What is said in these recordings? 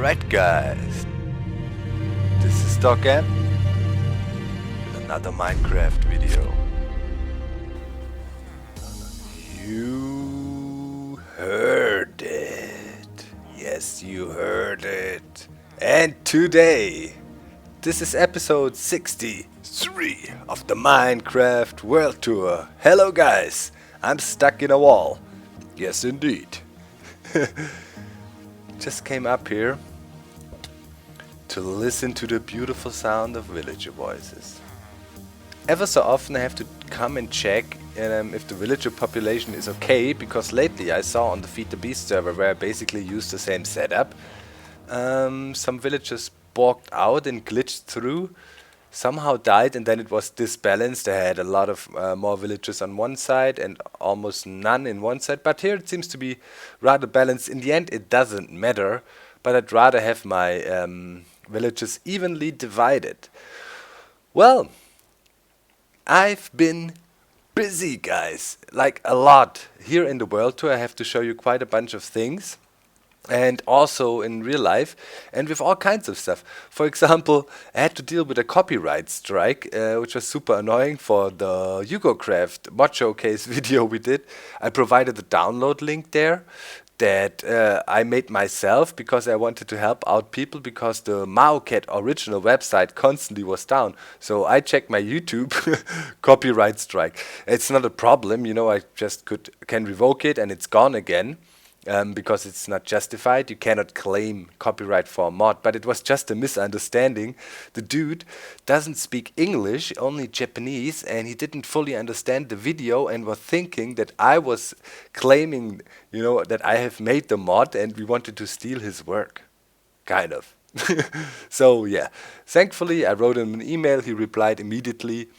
Alright guys, this is Doc M with another Minecraft video. You heard it. Yes, you heard it. And today, this is episode 63 of the Minecraft World Tour. Hello guys, I'm stuck in a wall. Yes indeed. Just came up here to listen to the beautiful sound of villager voices. Ever so often I have to come and check if the villager population is okay, because lately I saw on the Feed the Beast server, where I basically used the same setup, some villagers bogged out and glitched through, somehow died, and then it was disbalanced. I had a lot of more villagers on one side and almost none in one side, but here it seems to be rather balanced. In the end it doesn't matter, but I'd rather have my villages evenly divided. Well, I've been busy guys, like a lot. Here in the World Tour I have to show you quite a bunch of things, and also in real life, and with all kinds of stuff. For example, I had to deal with a copyright strike, which was super annoying for the UgoCraft mod showcase video we did. I provided the download link there that I made myself because I wanted to help out people, because the Maocat original website constantly was down. So I checked my YouTube copyright strike. It's not a problem, you know, I just can revoke it and it's gone again. Because it's not justified. You cannot claim copyright for a mod, but it was just a misunderstanding. The dude doesn't speak English, only Japanese, and he didn't fully understand the video and was thinking that I was claiming, you know, that I have made the mod and we wanted to steal his work. Kind of. So yeah, thankfully I wrote him an email, he replied immediately.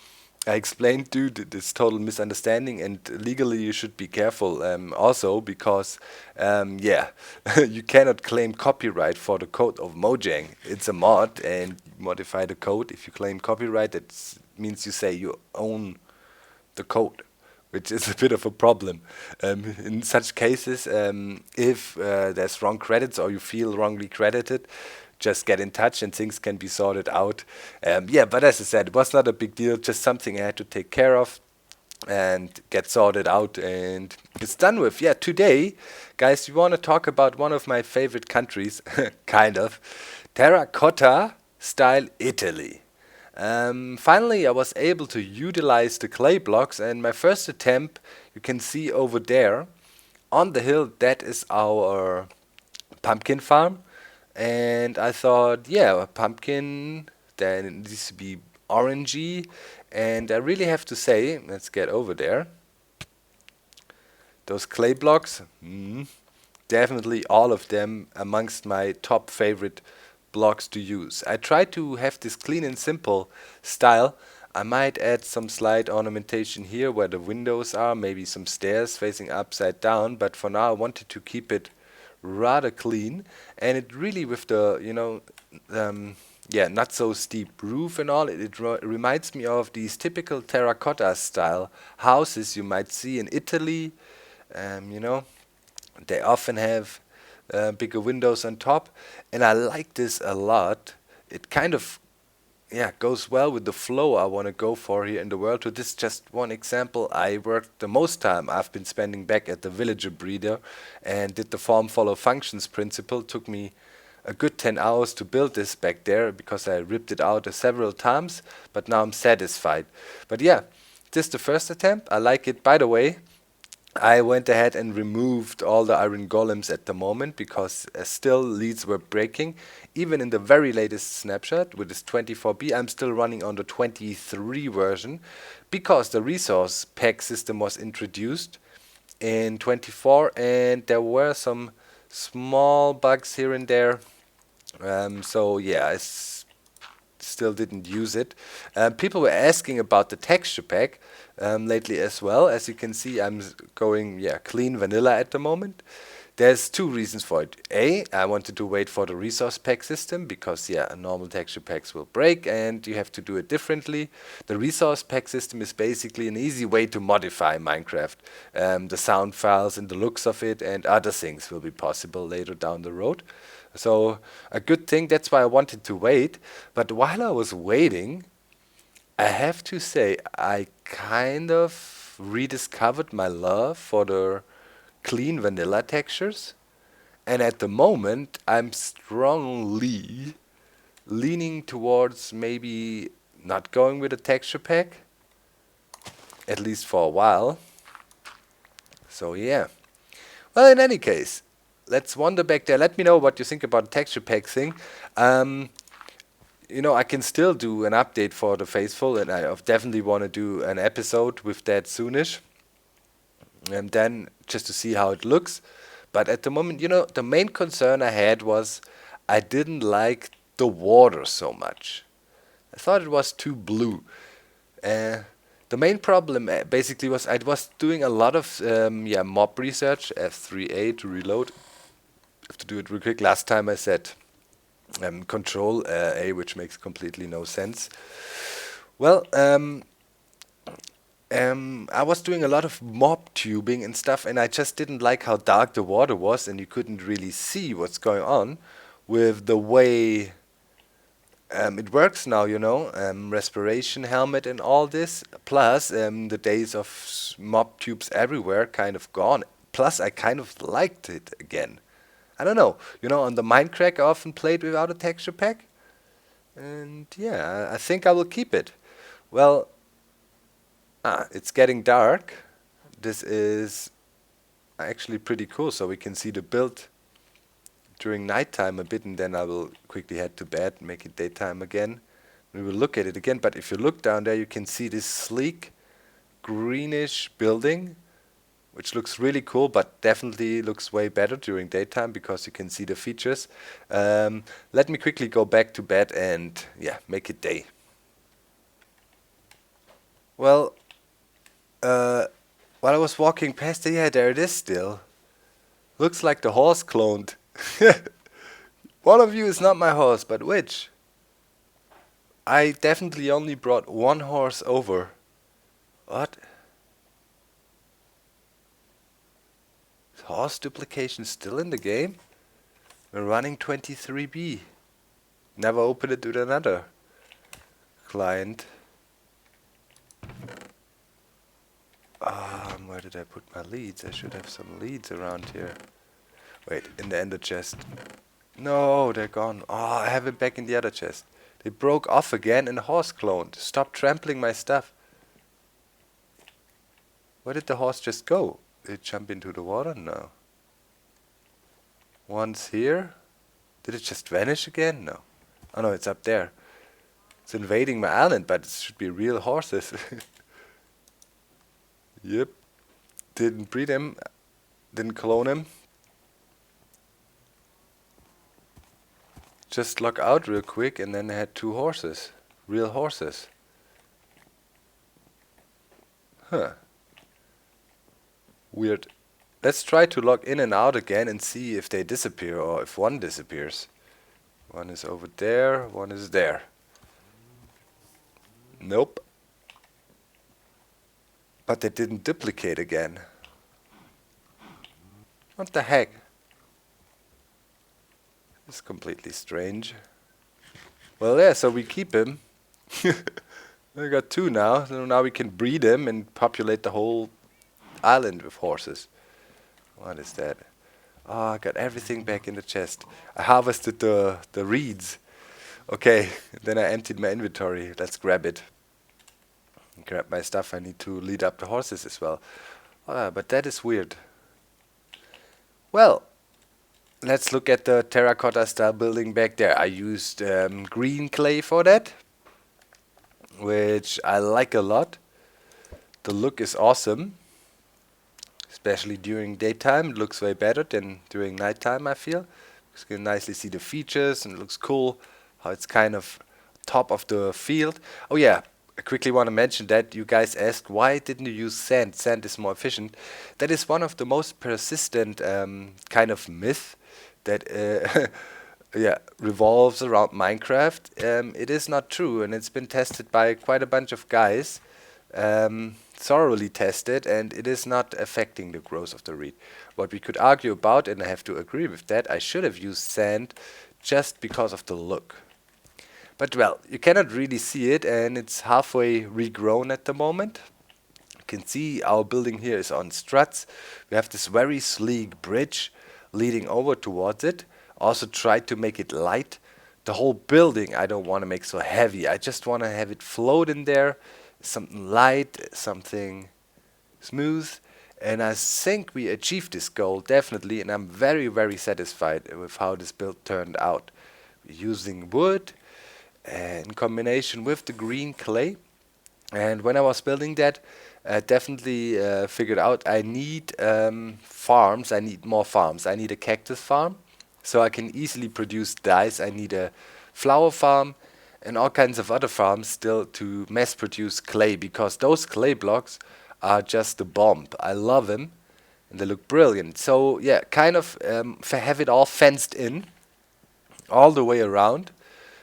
I explained, dude, this total misunderstanding, and legally you should be careful also, because yeah, you cannot claim copyright for the code of Mojang. It's a mod, and you modify the code. If you claim copyright, that means you say you own the code, which is a bit of a problem. In such cases, if there's wrong credits or you feel wrongly credited, just get in touch and things can be sorted out. Yeah, but as I said, it was not a big deal, just something I had to take care of and get sorted out, and it's done with. Yeah, today, guys, we want to talk about one of my favorite countries, kind of, Terracotta style Italy. Finally, I was able to utilize the clay blocks, and my first attempt, you can see over there on the hill, that is our pumpkin farm. And I thought, yeah, a pumpkin, then it needs to be orangey. And I really have to say, let's get over there. Those clay blocks, definitely all of them amongst my top favorite blocks to use. I try to have this clean and simple style. I might add some slight ornamentation here where the windows are, maybe some stairs facing upside down, but for now I wanted to keep it rather clean, and it really, with the, you know, yeah, not so steep roof and all, it reminds me of these typical terracotta style houses you might see in Italy. You know, they often have bigger windows on top, and I like this a lot. It kind of, yeah, goes well with the flow I want to go for here in the world. So this is just one example. I worked the most time I've been spending back at the villager breeder and did the form follow functions principle. Took me a good 10 hours to build this back there because I ripped it out several times, but now I'm satisfied. But yeah, this is the first attempt. I like it. By the way, I went ahead and removed all the iron golems at the moment because still leads were breaking. Even in the very latest snapshot with this 24B, I'm still running on the 23 version because the resource pack system was introduced in 24 and there were some small bugs here and there. So yeah, I still didn't use it. People were asking about the texture pack lately as well. As you can see, I'm going clean vanilla at the moment. There's two reasons for it. A, I wanted to wait for the resource pack system because, yeah, normal texture packs will break and you have to do it differently. The resource pack system is basically an easy way to modify Minecraft. The sound files and the looks of it and other things will be possible later down the road. So a good thing, that's why I wanted to wait. But while I was waiting, I have to say I kind of rediscovered my love for the clean vanilla textures, and at the moment I'm strongly leaning towards maybe not going with a texture pack, at least for a while. So yeah. Well, in any case, let's wander back there. Let me know what you think about the texture pack thing. You know, I can still do an update for the faithful, and I definitely want to do an episode with that soonish. And then just to see how it looks. But at the moment, you know, the main concern I had was I didn't like the water so much. I thought it was too blue. The main problem basically was I was doing a lot of mob research, F3A to reload. I have to do it real quick. Last time I said Control A, which makes completely no sense. Well, I was doing a lot of mob tubing and stuff, and I just didn't like how dark the water was, and you couldn't really see what's going on with the way it works now, you know, respiration helmet and all this. Plus, the days of mob tubes everywhere kind of gone. Plus, I kind of liked it again. I don't know, you know, on the Minecraft I often played without a texture pack, and yeah, I think I will keep it. Well, it's getting dark. This is actually pretty cool, so we can see the build during nighttime a bit, and then I will quickly head to bed, make it daytime again. We will look at it again, but if you look down there, you can see this sleek greenish building, which looks really cool, but definitely looks way better during daytime because you can see the features. Let me quickly go back to bed and, yeah, make it day. Well, while I was walking past it, yeah, there it is still. Looks like the horse cloned. One of you is not my horse, but which? I definitely only brought one horse over. What? Is horse duplication still in the game? We're running 23B. Never open it with another client. Where did I put my leads? I should have some leads around here. Wait, in the ender chest. No, they're gone. Oh, I have it back in the other chest. They broke off again and horse cloned. Stop trampling my stuff. Where did the horse just go? Did it jump into the water? No. One's here. Did it just vanish again? No. Oh no, it's up there. It's invading my island, but it should be real horses. Yep. Didn't breed him. Didn't clone him. Just log out real quick, and then I had two horses. Real horses. Huh. Weird. Let's try to log in and out again and see if they disappear or if one disappears. One is over there, one is there. Nope. But they didn't duplicate again. What the heck? It's completely strange. Well, yeah, so we keep him. We got two now. So now we can breed him and populate the whole island with horses. What is that? Oh, I got everything back in the chest. I harvested the reeds. Okay, then I emptied my inventory. Let's grab it. Grab my stuff. I need to lead up the horses as well. But that is weird. Well, let's look at the terracotta style building back there. I used green clay for that, which I like a lot. The look is awesome, especially during daytime. It looks way better than during nighttime, I feel. You can nicely see the features, and it looks cool how it's kind of top of the field. Oh yeah, I quickly want to mention that you guys asked, why didn't you use sand? Sand is more efficient. That is one of the most persistent kind of myth that yeah, revolves around Minecraft. It is not true, and it's been tested by quite a bunch of guys, thoroughly tested, and it is not affecting the growth of the reed. What we could argue about, and I have to agree with that, I should have used sand just because of the look. But well, you cannot really see it, and it's halfway regrown at the moment. You can see our building here is on struts. We have this very sleek bridge leading over towards it. Also tried to make it light. The whole building I don't want to make so heavy. I just want to have it float in there. Something light, something smooth. And I think we achieved this goal, definitely. And I'm very, very satisfied with how this build turned out. We're using wood in combination with the green clay. And when I was building that, I definitely figured out I need farms. I need more farms. I need a cactus farm, so I can easily produce dyes. I need a flower farm and all kinds of other farms still to mass produce clay, because those clay blocks are just a bomb. I love them and they look brilliant. So yeah, kind of have it all fenced in all the way around.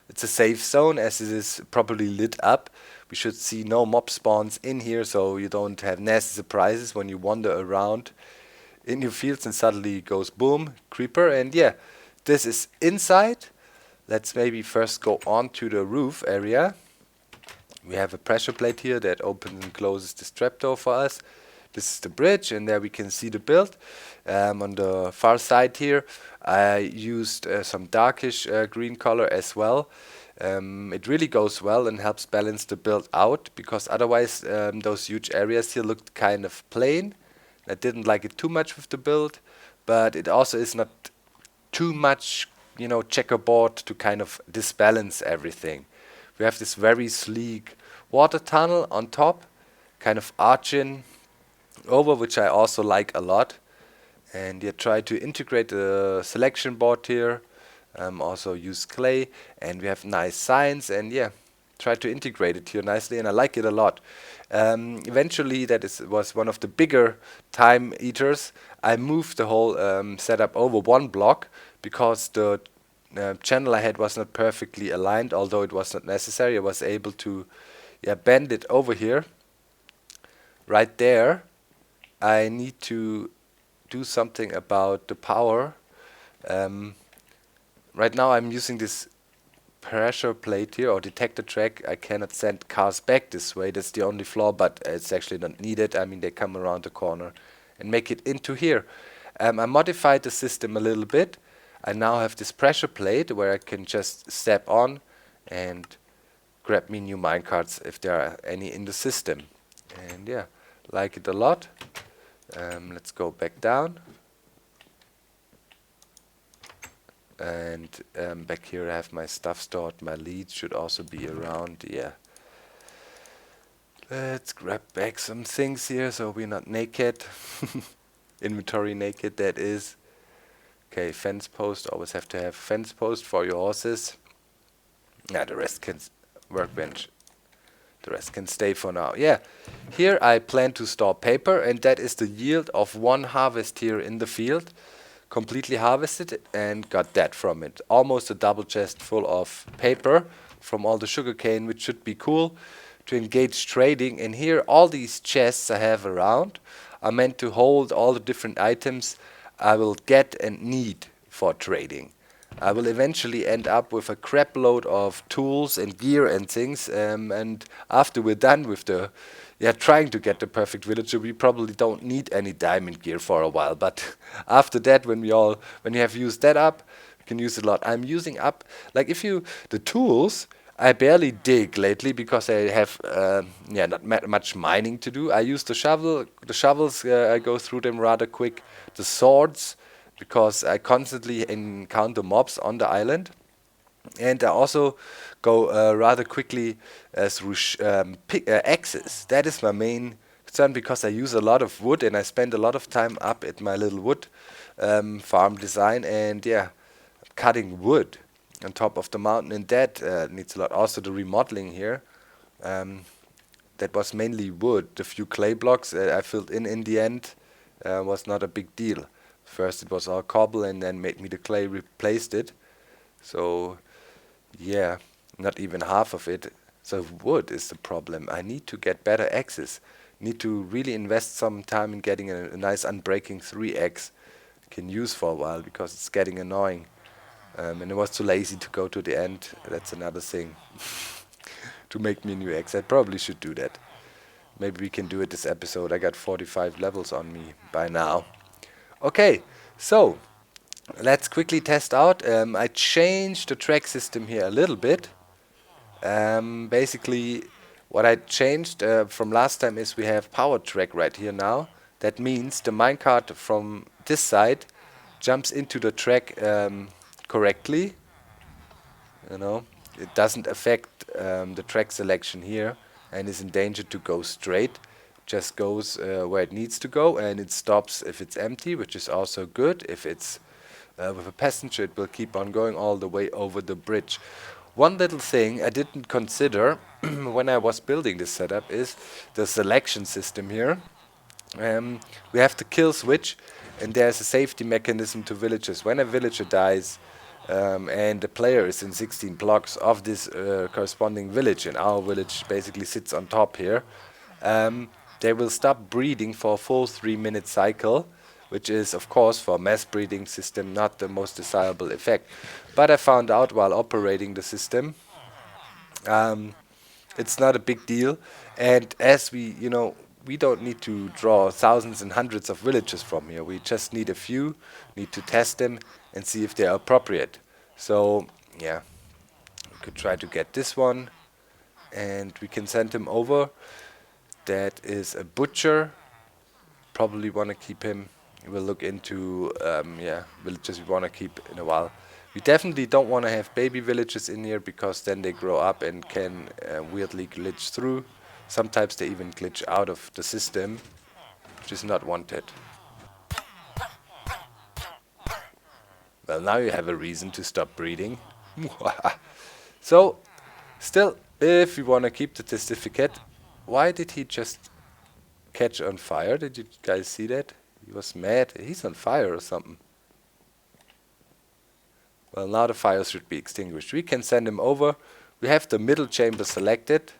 It's a safe zone as it is properly lit up. We should see no mob spawns in here, so you don't have nasty surprises when you wander around in your fields and suddenly goes boom, creeper. And yeah, this is inside. Let's maybe first go on to the roof area. We have a pressure plate here that opens and closes this trapdoor for us. This is the bridge, and there we can see the build. On the far side here, I used some darkish green color as well. It really goes well and helps balance the build out, because otherwise those huge areas here looked kind of plain. I didn't like it too much with the build, but it also is not too much, you know, checkerboard to kind of disbalance everything. We have this very sleek water tunnel on top, kind of arching over, which I also like a lot. And yeah, try to integrate the selection board here. Also use clay, and we have nice signs, and yeah, try to integrate it here nicely, and I like it a lot. Eventually, was one of the bigger time eaters. I moved the whole setup over one block because the channel I had was not perfectly aligned, although it was not necessary. I was able to bend it over here. Right there, I need to do something about the power. Right now I'm using this pressure plate here, or detector track. I cannot send cars back this way. That's the only flaw, but it's actually not needed. I mean, they come around the corner and make it into here. I modified the system a little bit. I now have this pressure plate where I can just step on and grab me new minecarts if there are any in the system. And yeah, like it a lot. Let's go back down. And back here I have my stuff stored. My leads should also be around. Yeah. Let's grab back some things here so we're not naked. Inventory naked, that is. Okay, fence post. Always have to have fence post for your horses. Yeah, the rest can workbench. The rest can stay for now. Yeah, here I plan to store paper, and that is the yield of one harvest here in the field. Completely harvested and got that from it. Almost a double chest full of paper from all the sugarcane, which should be cool to engage trading. And here all these chests I have around are meant to hold all the different items I will get and need for trading. I will eventually end up with a crap load of tools and gear and things, and after we're done with the trying to get the perfect villager, we probably don't need any diamond gear for a while. But after that, when you have used that up, you can use it a lot. I'm using up, like the tools, I barely dig lately because I have not much mining to do. I use the shovels, I go through them rather quick. The swords, because I constantly encounter mobs on the island. And I also go rather quickly through axes. That is my main concern, because I use a lot of wood and I spend a lot of time up at my little wood farm design, and yeah, cutting wood on top of the mountain, and that needs a lot. Also the remodeling here. that was mainly wood. The few clay blocks I filled in the end was not a big deal. First it was all cobble and then made me the clay, replaced it. So yeah, not even half of it. So wood is the problem. I need to get better axes. Need to really invest some time in getting a nice unbreaking 3 axe I can use for a while because it's getting annoying. And I was too lazy to go to the end. That's another thing. To make me a new axe. I probably should do that. Maybe we can do it this episode. I got 45 levels on me by now. Okay, so let's quickly test out. I changed the track system here a little bit. Basically, what I changed from last time is we have power track right here now. That means the minecart from this side jumps into the track correctly. You know, it doesn't affect the track selection here and is in danger to go straight. Just goes where it needs to go, and it stops if it's empty, which is also good. If it's with a passenger, it will keep on going all the way over the bridge. One little thing I didn't consider when I was building this setup is the selection system here. We have the kill switch, and there's a safety mechanism to villagers. When a villager dies and the player is in 16 blocks of this corresponding village, and our village basically sits on top here, they will stop breeding for a full 3-minute cycle, which is, of course, for a mass breeding system not the most desirable effect. But I found out while operating the system, it's not a big deal. And as we don't need to draw thousands and hundreds of villages from here. We just need a few, need to test them and see if they are appropriate. So, yeah, we could try to get this one, and we can send him over. That is a butcher. Probably want to keep him. We'll look into villages we want to keep in a while. We definitely don't want to have baby villages in here because then they grow up and can weirdly glitch through. Sometimes they even glitch out of the system, which is not wanted. Well, now you have a reason to stop breeding. So, still, if we want to keep the certificate, why did he just catch on fire? Did you guys see that? He was mad. He's on fire or something. Well, now the fire should be extinguished. We can send him over. We have the middle chamber selected.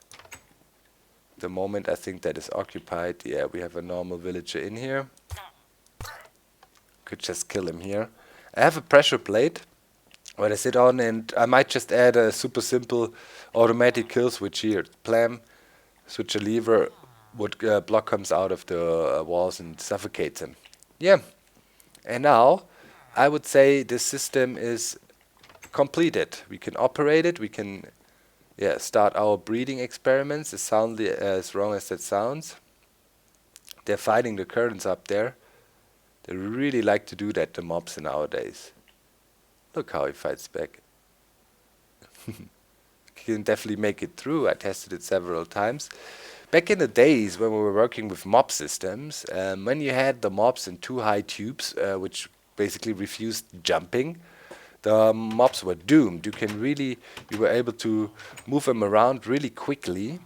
The moment I think that is occupied. Yeah, we have a normal villager in here. Could just kill him here. I have a pressure plate where I sit on, and I might just add a super simple automatic kill switch here. Plam, switch a lever, wood block comes out of the walls and suffocates him. Yeah, and now I would say this system is completed. We can operate it, we can start our breeding experiments, as wrong as that sounds. They're fighting the currents up there. They really like to do that, the mobs nowadays. Look how he fights back. Can definitely make it through. I tested it several times. Back in the days when we were working with mob systems, when you had the mobs in 2 high tubes, which basically refused jumping, the mobs were doomed. You were able to move them around really quickly,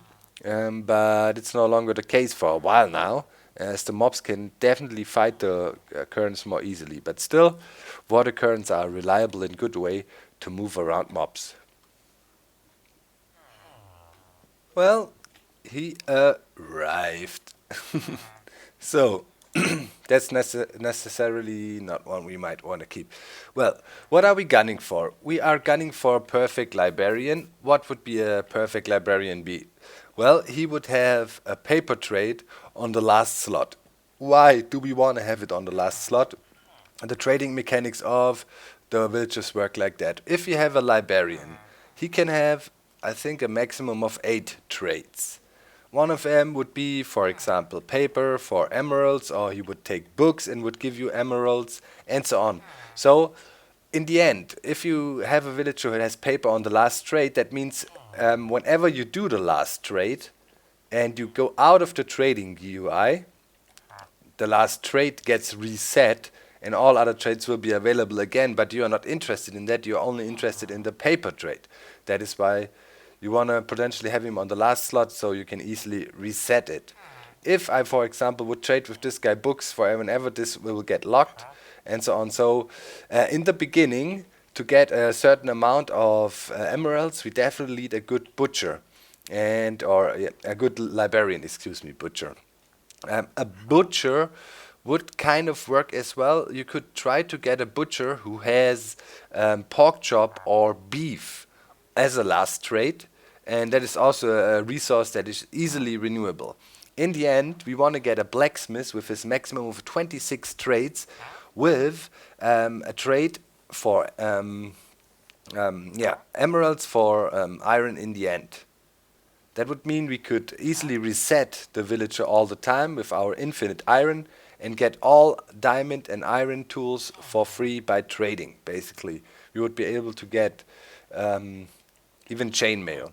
but it's no longer the case for a while now, as the mobs can definitely fight the currents more easily. But still, water currents are a reliable and good way to move around mobs. Well, he arrived. So, that's necessarily not one we might want to keep. Well, what are we gunning for? We are gunning for a perfect librarian. What would be a perfect librarian be? Well, he would have a paper trade on the last slot. Why do we want to have it on the last slot? The trading mechanics of the villagers work like that. If you have a librarian, he can have, I think, a maximum of 8 trades. One of them would be, for example, paper for emeralds, or he would take books and would give you emeralds, and so on. So, in the end, if you have a villager who has paper on the last trade, that means whenever you do the last trade and you go out of the trading GUI, the last trade gets reset and all other trades will be available again, but you are not interested in that, you are only interested in the paper trade. That is why you want to potentially have him on the last slot so you can easily reset it. If I, for example, would trade with this guy books forever and ever, this will get locked and so on. So in the beginning, to get a certain amount of emeralds, we definitely need a good butcher or a good librarian, excuse me, butcher. A butcher would kind of work as well. You could try to get a butcher who has pork chop or beef as a last trade, and that is also a resource that is easily renewable. In the end, we want to get a blacksmith with his maximum of 26 trades with a trade for emeralds for iron in the end. That would mean we could easily reset the villager all the time with our infinite iron and get all diamond and iron tools for free by trading, basically. We would be able to get even chainmail.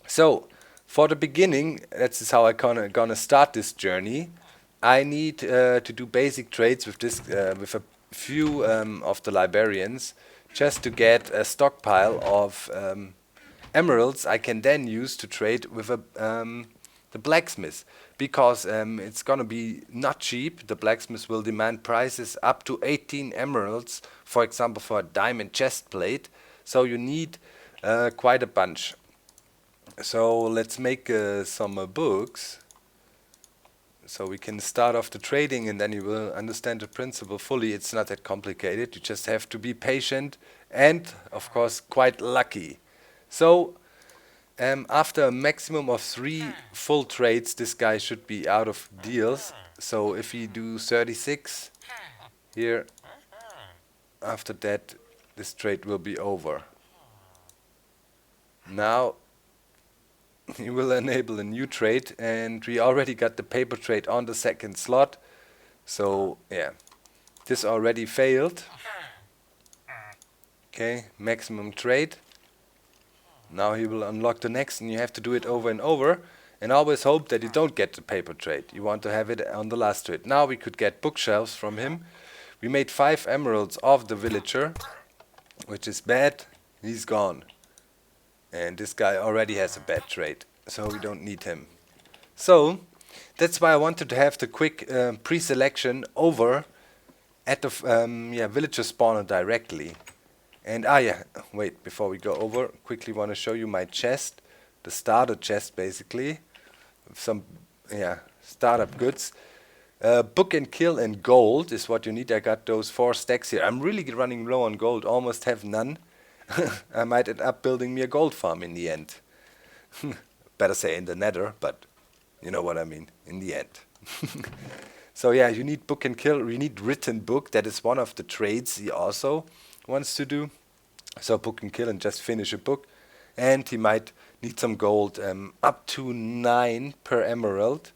So, for the beginning, that's how I'm gonna start this journey. I need to do basic trades with this, with a few of the librarians, just to get a stockpile of emeralds I can then use to trade with the blacksmith, because it's gonna be not cheap. The blacksmith will demand prices up to 18 emeralds, for example, for a diamond chest plate. So you need quite a bunch. So let's make some books, so we can start off the trading, and then you will understand the principle fully. It's not that complicated. You just have to be patient and, of course, quite lucky. So after a maximum of 3 full trades, this guy should be out of deals. So if we do 36 here, after that this trade will be over. Now he will enable a new trade, and we already got the paper trade on the second slot. So yeah, this already failed. Okay, maximum trade. Now he will unlock the next, and you have to do it over and over, and always hope that you don't get the paper trade. You want to have it on the last trade. Now we could get bookshelves from him. We made 5 emeralds off the villager, which is bad. He's gone. And this guy already has a bad trade, so we don't need him. So that's why I wanted to have the quick pre-selection over at the villager spawner directly. And wait, before we go over, quickly want to show you my chest, the starter chest basically, with some startup goods. Book and kill and gold is what you need. I got those 4 stacks here. I'm really running low on gold, almost have none. I might end up building me a gold farm in the end. Better say in the nether, but you know what I mean, in the end. So yeah, you need book and kill. You need written book. That is one of the trades he also wants to do. So book and kill and just finish a book. And he might need some gold, up to 9 per emerald.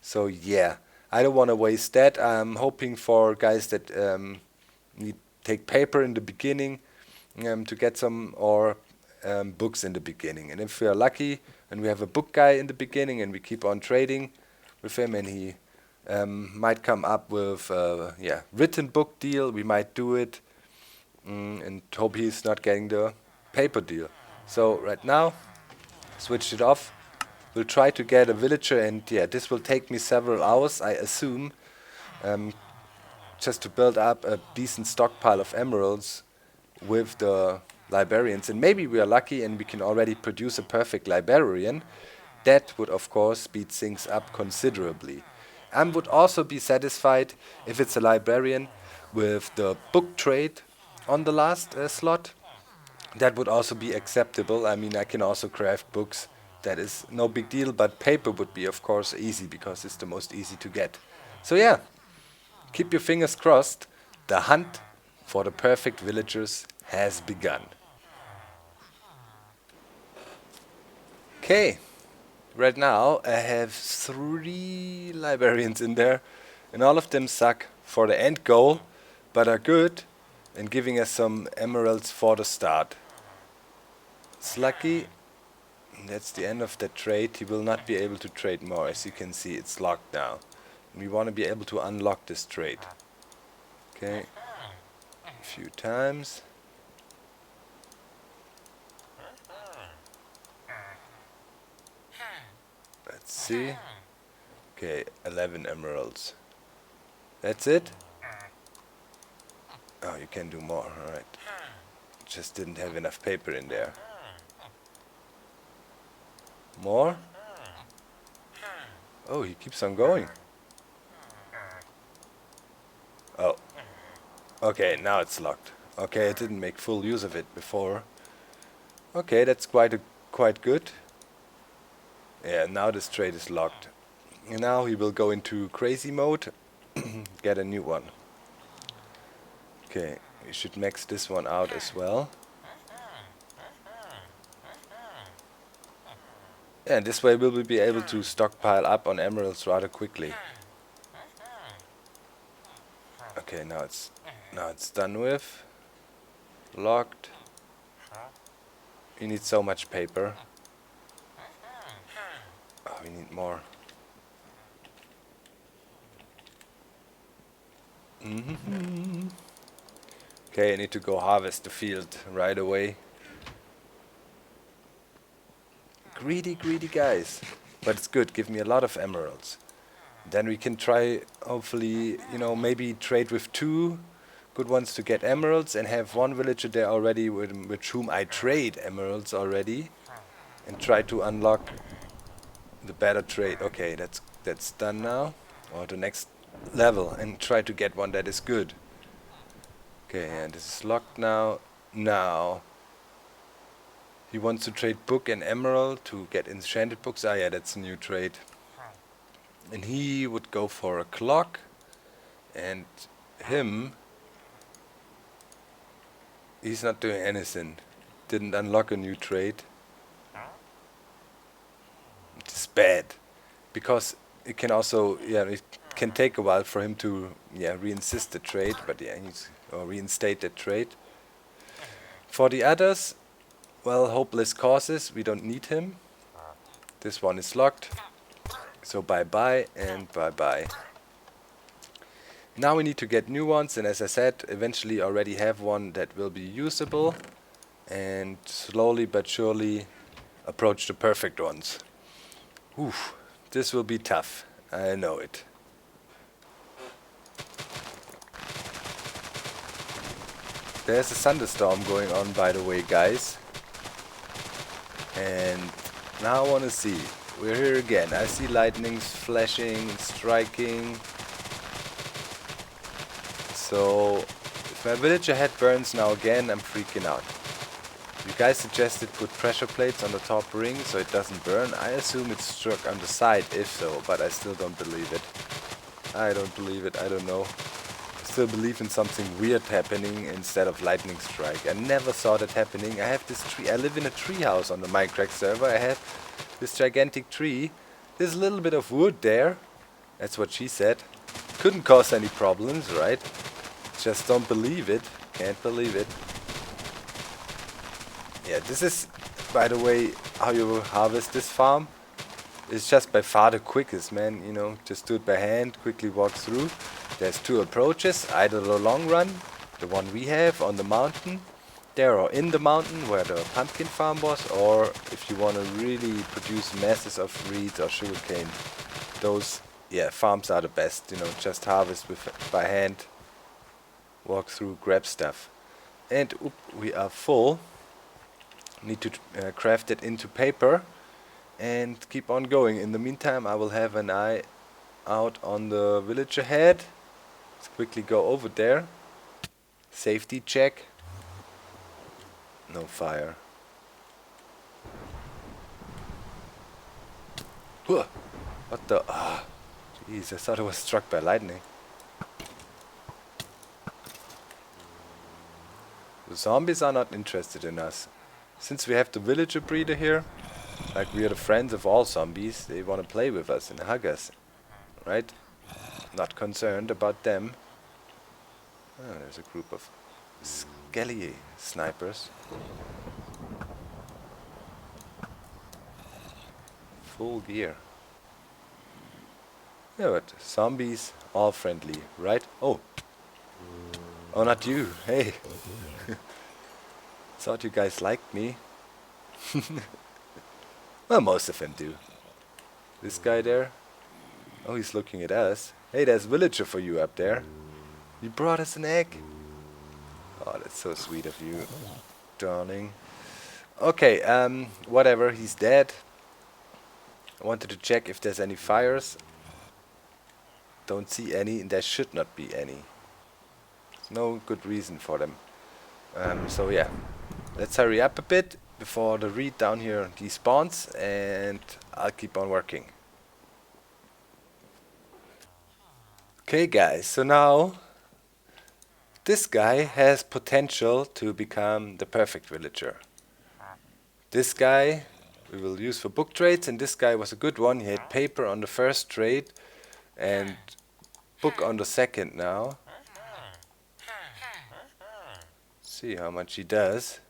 So yeah, I don't want to waste that. I'm hoping for guys that need take paper in the beginning to get some, or books in the beginning. And if we are lucky and we have a book guy in the beginning and we keep on trading with him, and he might come up with written book deal, we might do it and hope he's not getting the paper deal. So right now, switch it off. We'll try to get a villager, and yeah, this will take me several hours, I assume, just to build up a decent stockpile of emeralds with the librarians. And maybe we are lucky and we can already produce a perfect librarian. That would of course speed things up considerably. I would also be satisfied if it's a librarian with the book trade on the last slot. That would also be acceptable. I mean, I can also craft books. That is no big deal, but paper would be of course easy because it's the most easy to get. So yeah, keep your fingers crossed. The hunt for the perfect villagers has begun. Okay, right now I have 3 librarians in there, and all of them suck for the end goal, but are good in giving us some emeralds for the start. It's lucky. That's the end of that trade. He will not be able to trade more. As you can see, it's locked now. We want to be able to unlock this trade. Okay, a few times. Let's see. Okay, 11 emeralds. That's it? Oh, you can do more, alright. Just didn't have enough paper in there. More? Oh, he keeps on going. Oh. Okay, now it's locked. Okay, I didn't make full use of it before. Okay, that's quite good. Yeah, now this trade is locked. And now he will go into crazy mode. Get a new one. Okay, we should max this one out as well. Yeah, this way we will be able to stockpile up on emeralds rather quickly. Okay, now it's done with. Locked. We need so much paper. Oh, we need more. Okay, I need to go harvest the field right away. Greedy guys. But it's good, give me a lot of emeralds. Then we can try, hopefully, you know, maybe trade with 2 good ones to get emeralds and have 1 villager there already with whom I trade emeralds already. And try to unlock the better trade. Okay, that's done now. Or the next level, and try to get one that is good. Okay, and this is locked now. Now he wants to trade book and emerald to get enchanted books. Ah yeah, that's a new trade. And he would go for a clock, and he's not doing anything. Didn't unlock a new trade. It's bad, because it can also, yeah, it can take a while for him to, yeah, reinsist the trade, but yeah, or reinstate the trade. For the others, well, hopeless causes, we don't need him. This one is locked, so bye-bye and bye-bye. Now we need to get new ones, and as I said, eventually already have one that will be usable, and slowly but surely approach the perfect ones. Oof, this will be tough, I know it. There's a thunderstorm going on, by the way, guys. And now I want to see. We're here again. I see lightnings flashing, striking. So, if my villager head burns now again, I'm freaking out. You guys suggested put pressure plates on the top ring so it doesn't burn. I assume it's struck on the side if so, but I still don't believe it. I don't believe it, I don't know. I still believe in something weird happening instead of lightning strike. I never saw that happening. I have this tree. I live in a tree house on the Minecraft server. I have this gigantic tree. There's a little bit of wood there. That's what she said. Couldn't cause any problems, right? Just don't believe it. Can't believe it. Yeah, this is, by the way, how you harvest this farm. It's just by far the quickest, man. You know, just do it by hand, quickly walk through. There's 2 approaches, either the long run, the one we have on the mountain, there or in the mountain where the pumpkin farm was, or if you want to really produce masses of reeds or sugarcane, those, yeah, farms are the best. You know, just harvest by hand, walk through, grab stuff. And we are full. Need to craft it into paper and keep on going. In the meantime, I will have an eye out on the village ahead. Let's quickly go over there. Safety check. No fire. What the? Jeez, I thought I was struck by lightning. The zombies are not interested in us. Since we have the villager breeder here, like we are the friends of all zombies, they want to play with us and hug us, right? Not concerned about them. Oh, there's a group of skelly snipers. Full gear. Yeah, but zombies, all friendly, right? Oh. Oh, not you. Hey. Thought you guys liked me. Well, most of them do. This guy there. Oh, he's looking at us. Hey, there's villager for you up there. You brought us an egg. Oh, that's so sweet of you, darling. Okay, whatever, he's dead. I wanted to check if there's any fires. Don't see any, and there should not be any. There's no good reason for them. So yeah, let's hurry up a bit before the reed down here despawns, and I'll keep on working. Okay guys, so now this guy has potential to become the perfect villager. This guy we will use for book trades, and this guy was a good one. He had paper on the first trade and book on the second now. See how much he does.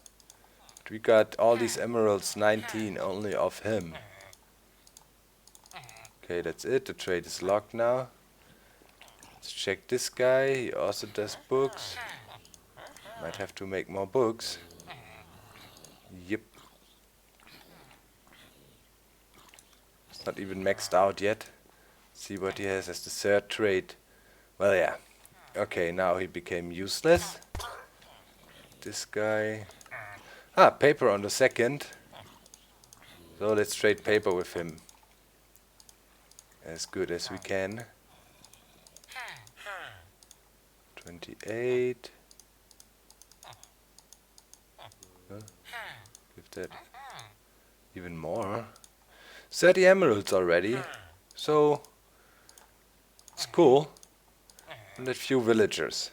But we got all these emeralds, 19 only of him. Okay, that's it. The trade is locked now. Let's check this guy. He also does books. Might have to make more books. Yep. It's not even maxed out yet. See what he has as the third trade. Well, yeah. Okay, now he became useless. This guy. Ah, paper on the second. So let's trade paper with him. As good as we can. 28. Huh? Give that even more. 30 emeralds already. So it's cool. And a few villagers.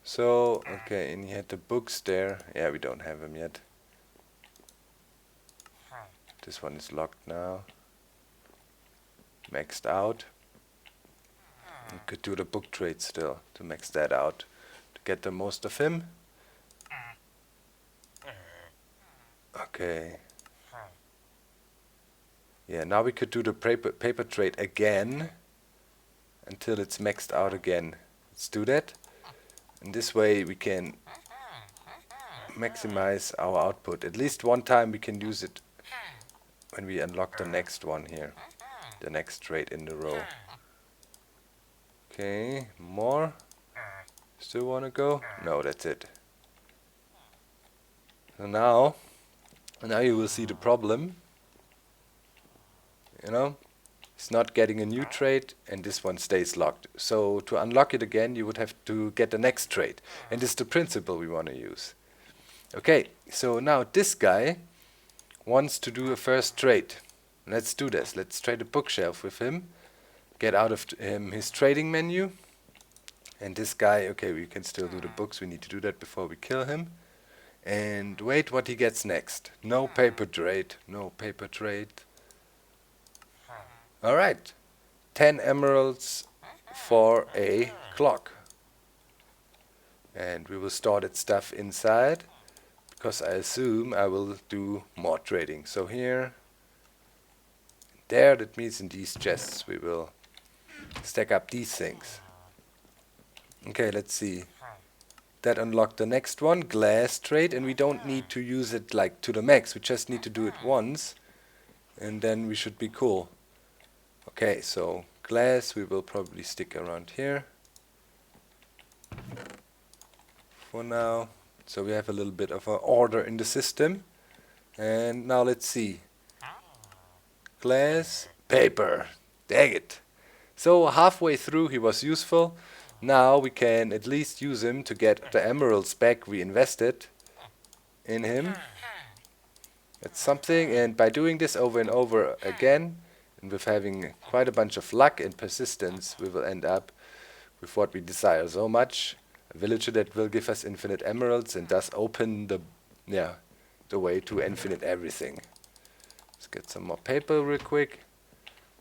So, okay, and he had the books there. Yeah, we don't have them yet. This one is locked now. Maxed out. We could do the book trade still to max that out. To get the most of him. Okay. Yeah, now we could do the paper trade again. Until it's maxed out again. Let's do that. And this way we can maximize our output. At least one time we can use it when we unlock the next one here. The next trade in the row. Okay, more. Still wanna go? No, that's it. So now you will see the problem. You know? It's not getting a new trade, and this one stays locked. So to unlock it again, you would have to get the next trade. And this is the principle we want to use. Okay, so now this guy wants to do a first trade. Let's do this. Let's trade a bookshelf with him. Get out of his trading menu. And this guy, okay, we can still do the books. We need to do that before we kill him. And wait what he gets next. No paper trade. No paper trade. Alright, 10 emeralds for a clock. And we will store that stuff inside, because I assume I will do more trading. So here, there, that means in these chests we will stack up these things. Okay, let's see. That unlocked the next one, glass trade, and we don't need to use it like to the max. We just need to do it once, and then we should be cool. Okay, so glass we will probably stick around here for now. So we have a little bit of an order in the system. And now let's see. Glass, paper. Dang it. So halfway through he was useful. Now we can at least use him to get the emeralds back we invested in him. That's something, and by doing this over and over again, and with having quite a bunch of luck and persistence, we will end up with what we desire so much. A villager that will give us infinite emeralds and thus open the way to infinite everything. Let's get some more paper real quick.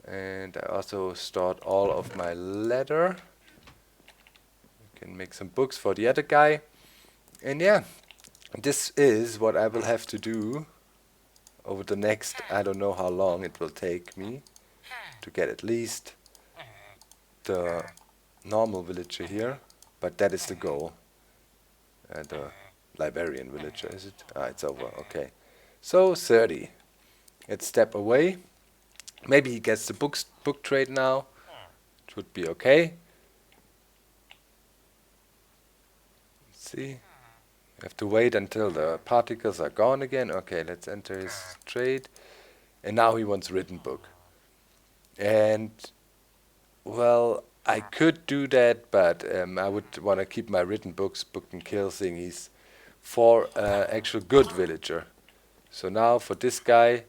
And I also stored all of my leather. I can make some books for the other guy. And yeah, this is what I will have to do over the next, I don't know how long it will take me to get at least the normal villager here, but that is the goal. The librarian villager, is it? Ah, it's over, okay. So 30. Let's step away Maybe he gets the book trade now. It would be okay. Let's see. You have to wait until the particles are gone again. Okay, let's enter his trade. And now he wants written book. And, well, I could do that, but I would want to keep my written books, book and kill thingies for actual good villager. So now for this guy,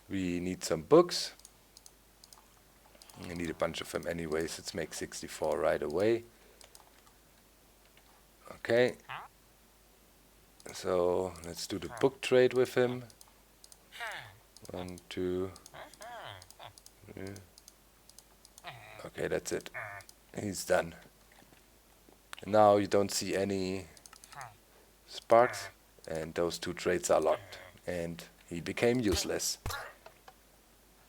we need some books. I need a bunch of them anyways. Let's make 64 right away. Okay. So let's do the book trade with him. 1, 2. Okay, that's it. He's done. And now you don't see any sparks, and those 2 trades are locked. And he became useless.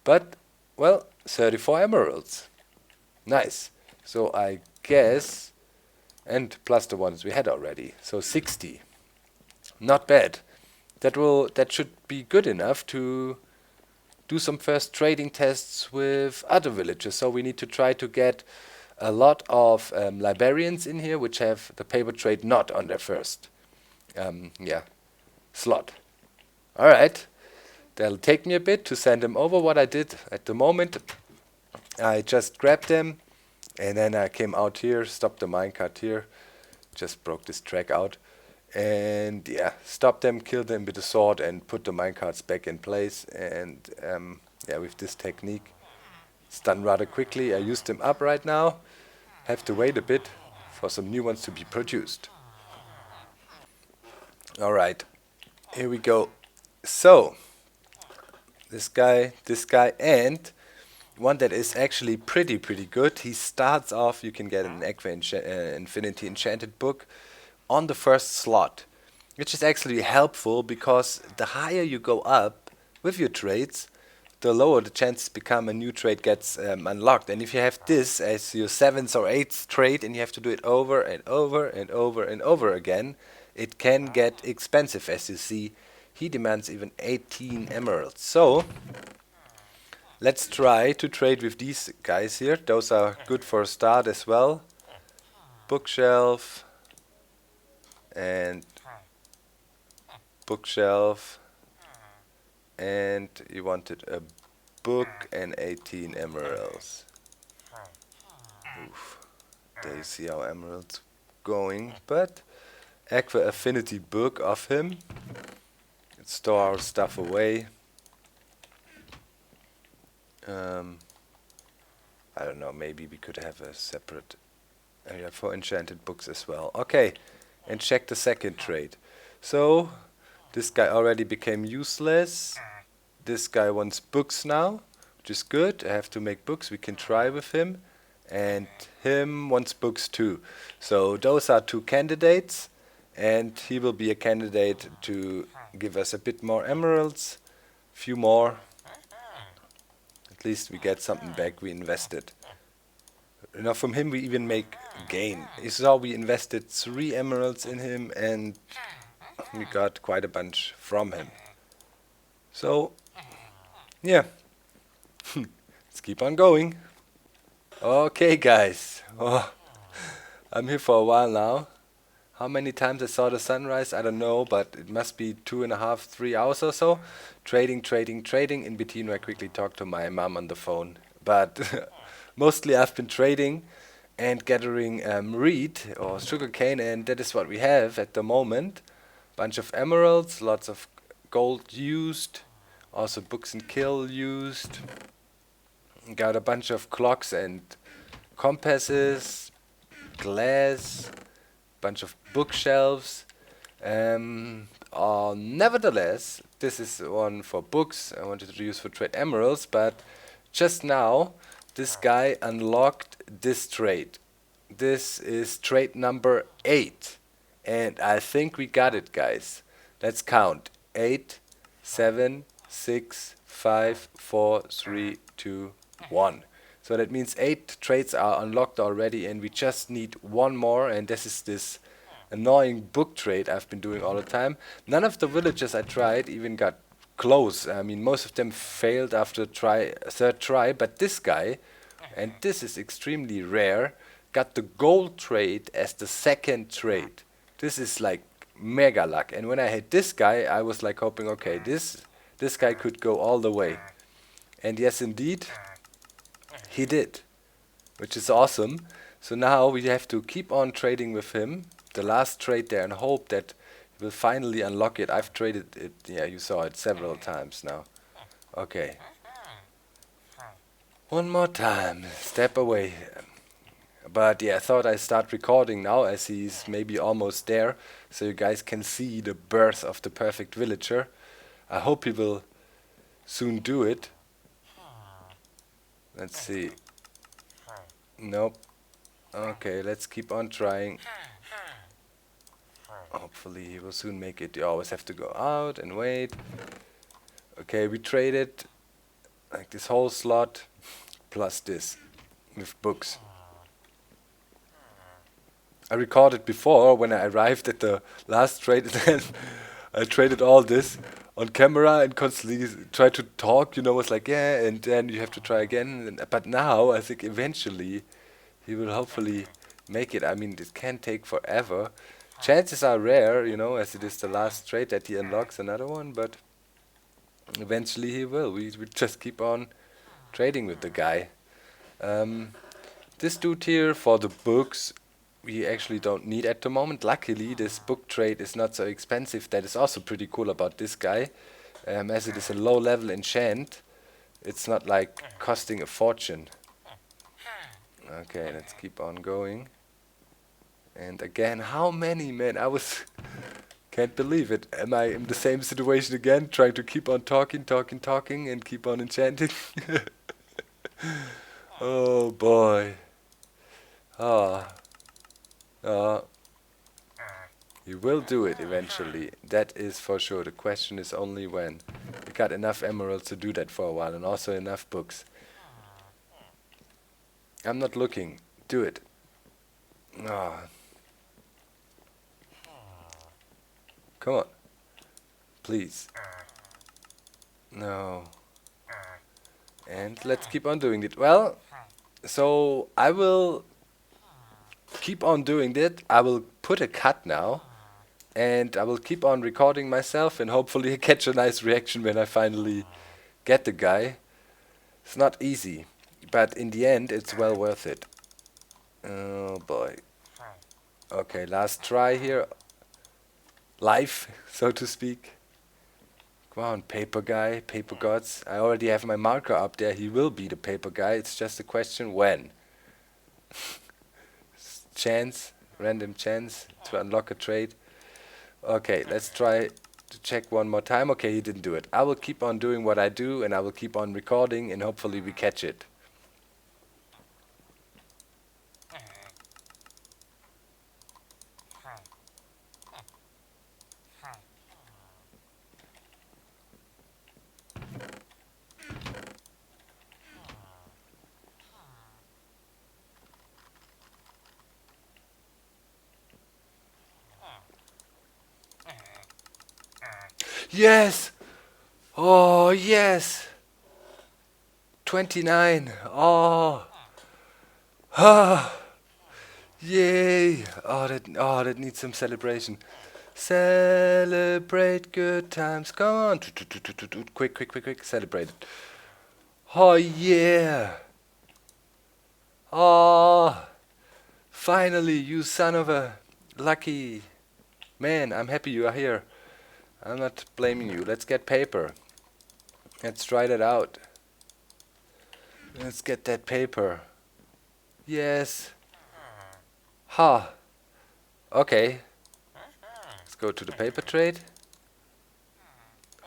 But, well, 34 emeralds. Nice. So I guess, and plus the ones we had already, so 60. Not bad. That should be good enough to do some first trading tests with other villagers. So we need to try to get a lot of librarians in here, which have the paper trade not on their first slot. Alright, that'll take me a bit to send them over. What I did at the moment, I just grabbed them, and then I came out here, stopped the minecart here, just broke this track out, and yeah, stopped them, killed them with a sword, and put the minecarts back in place. And with this technique, it's done rather quickly. I used them up right now. Have to wait a bit for some new ones to be produced. Alright, here we go. So, this guy, and one that is actually pretty good. He starts off, you can get an Infinity Enchanted book on the first slot, which is actually helpful because the higher you go up with your trades, the lower the chances become a new trade gets unlocked. And if you have this as your 7th or 8th trade and you have to do it over and over and over and over again, it can get expensive. As you see, he demands even 18 emeralds. So let's try to trade with these guys here. Those are good for a start as well. Bookshelf and bookshelf, and you wanted a book and 18 emeralds. Oof. There you see our emeralds going, but Aqua Affinity book of him. Let's store our stuff away. I don't know, maybe we could have a separate area for enchanted books as well. Okay, and check the second trade. So, this guy already became useless. This guy wants books now, which is good. I have to make books, we can try with him. And him wants books too. So those are 2 candidates, and he will be a candidate to give us a bit more emeralds, few more. At least we get something back we invested. Now from him we even make gain. You saw we invested 3 emeralds in him, and we got quite a bunch from him. So, yeah. Let's keep on going. Okay, guys. Oh, I'm here for a while now. How many times I saw the sunrise, I don't know, but it must be 2.5, 3 hours or so. Trading. In between, I quickly talked to my mom on the phone. But mostly I've been trading and gathering reed or sugarcane, and that is what we have at the moment. Bunch of emeralds, lots of gold used, also books and kill used. Got a bunch of clocks and compasses, glass, bunch of bookshelves. Nevertheless, this is one for books. I wanted to use for trade emeralds, but just now this guy unlocked this trade. This is trade number 8, and I think we got it, guys. Let's count. 8, 7, 6, 5, 4, 3, 2, 1. So that means 8 trades are unlocked already, and we just need 1 more, and this is this annoying book trade I've been doing all the time. None of the villagers I tried even got close. I mean, most of them failed after third try, but this guy, and this is extremely rare, got the gold trade as the second trade. This is like mega luck. And when I hit this guy, I was like hoping, okay, this guy could go all the way. And yes, indeed, he did, which is awesome. So now we have to keep on trading with him, the last trade there, and hope that he will finally unlock it. I've traded it, yeah, you saw it several times now. Okay. One more time, step away. But yeah, I thought I'd start recording now as he's maybe almost there, so you guys can see the birth of the perfect villager. I hope he will soon do it. Let's see. Nope. Okay, let's keep on trying. Hopefully he will soon make it. You always have to go out and wait. Okay, we traded like this whole slot plus this with books. I recorded before when I arrived at the last trade, and then I traded all this on camera and constantly tried to talk, you know, was like, yeah, and then you have to try again. But now I think eventually he will hopefully make it. I mean, it can take forever. Chances are rare, you know, as it is the last trade that he unlocks another one, but eventually he will. We just keep on trading with the guy. This dude here for the books, we actually don't need at the moment. Luckily, this book trade is not so expensive. That is also pretty cool about this guy. As it is a low level enchant, it's not like costing a fortune. Okay, let's keep on going. And again, how many, man? Can't believe it. Am I in the same situation again, trying to keep on talking, and keep on enchanting? Oh boy. Ah. You will do it eventually. That is for sure. The question is only when. We got enough emeralds to do that for a while, and also enough books. I'm not looking. Do it. Ah. Come on. Please. No. And let's keep on doing it. Well, so I will keep on doing that. I will put a cut now. And I will keep on recording myself and hopefully catch a nice reaction when I finally get the guy. It's not easy, but in the end it's well worth it. Oh boy. Okay, last try here. Live, so to speak. Come on, paper guy, paper gods. I already have my marker up there. He will be the paper guy. It's just a question when. Chance, random chance to unlock a trade. Okay, let's try to check one more time. Okay, he didn't do it. I will keep on doing what I do, and I will keep on recording, and hopefully we catch it. Yes! Oh, yes! 29. Oh. Ah. Yay! Oh, that needs some celebration. Celebrate good times. Come on. Quick. Celebrate it. Oh, yeah. Oh. Finally, you son of a lucky man. I'm happy you are here. I'm not blaming you. Let's get paper. Let's try that out. Let's get that paper. Yes. Ha. Okay. Let's go to the paper trade.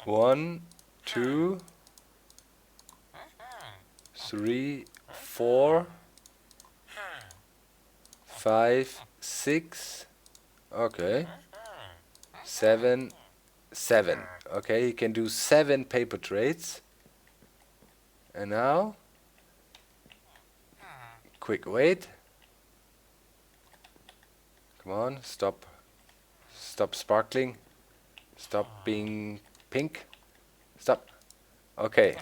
1, 2, 3, 4, 5, 6. Okay. 7. Okay, he can do 7 paper trades. And now, quick wait. Come on, stop sparkling. Stop being pink. Stop. Okay.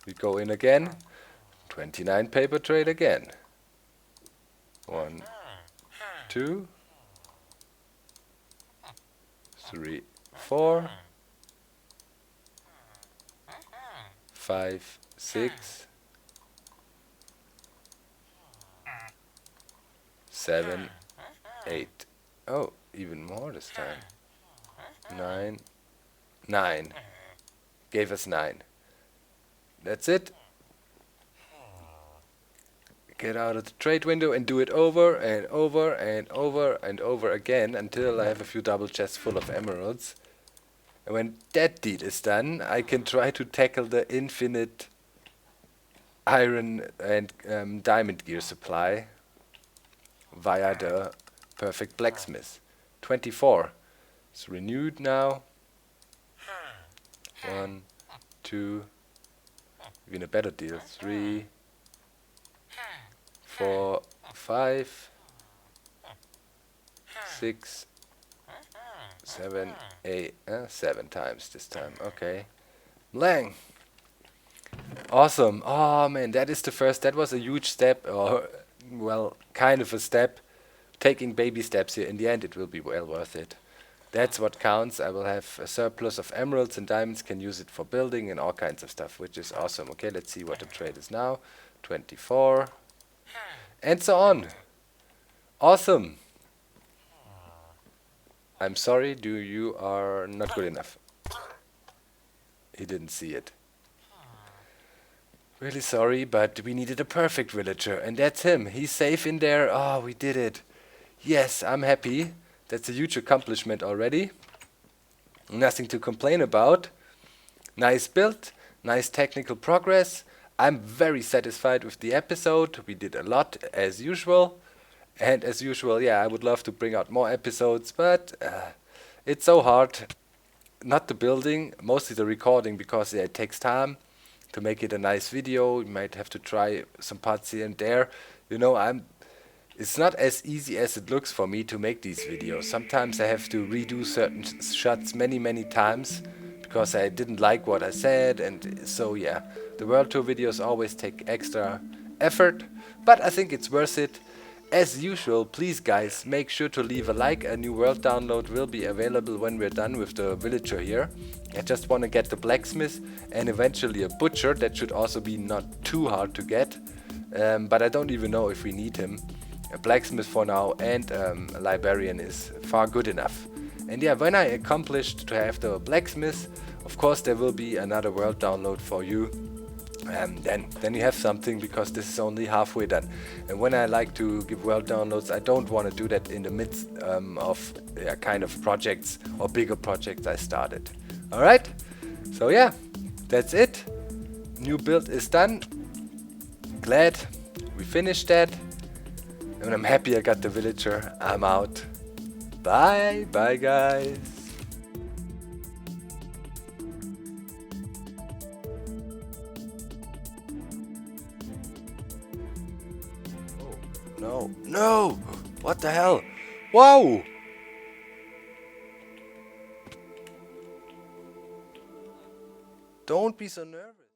We go in again. 29 paper trade again. 1, 2, 3, 4, 5, 6, 7, 8. Oh, even more this time. 9. 9. Gave us 9. That's it. Get out of the trade window and do it over and over and over and over again until I have a few double chests full of emeralds. And when that deed is done, I can try to tackle the infinite iron and diamond gear supply via the perfect blacksmith. 24. It's renewed now. 1, 2, even a better deal. 3, 4, 5, 6, 7, 8, 7 times this time. Okay. Blang. Awesome. Oh man, that is the first. That was a huge step, or well, kind of a step. Taking baby steps here. In the end, it will be well worth it. That's what counts. I will have a surplus of emeralds and diamonds, can use it for building and all kinds of stuff, which is awesome. Okay, let's see what the trade is now. 24. And so on. Awesome. I'm sorry, you are not good enough. He didn't see it. Really sorry, but we needed a perfect villager, and that's him. He's safe in there. Oh, we did it. Yes, I'm happy. That's a huge accomplishment already. Nothing to complain about. Nice build, nice technical progress. I'm very satisfied with the episode. We did a lot, as usual. And as usual, yeah, I would love to bring out more episodes, but it's so hard. Not the building, mostly the recording, because it takes time to make it a nice video. You might have to try some parts here and there. You know, it's not as easy as it looks for me to make these videos. Sometimes I have to redo certain shots many times because I didn't like what I said, and so yeah, the World Tour videos always take extra effort, but I think it's worth it. As usual, please guys, make sure to leave a like. A new world download will be available when we're done with the villager here. I just want to get the blacksmith and eventually a butcher. That should also be not too hard to get, but I don't even know if we need him. A blacksmith for now and a librarian is far good enough. And yeah, when I accomplished to have the blacksmith, of course there will be another world download for you. Then you have something, because this is only halfway done. And when I like to give world downloads, I don't want to do that in the midst of kind of projects or bigger projects I started. Alright, so yeah, that's it. New build is done. Glad we finished that. And I'm happy I got the villager. I'm out. Bye, bye guys. No, no! What the hell? Wow! Don't be so nervous.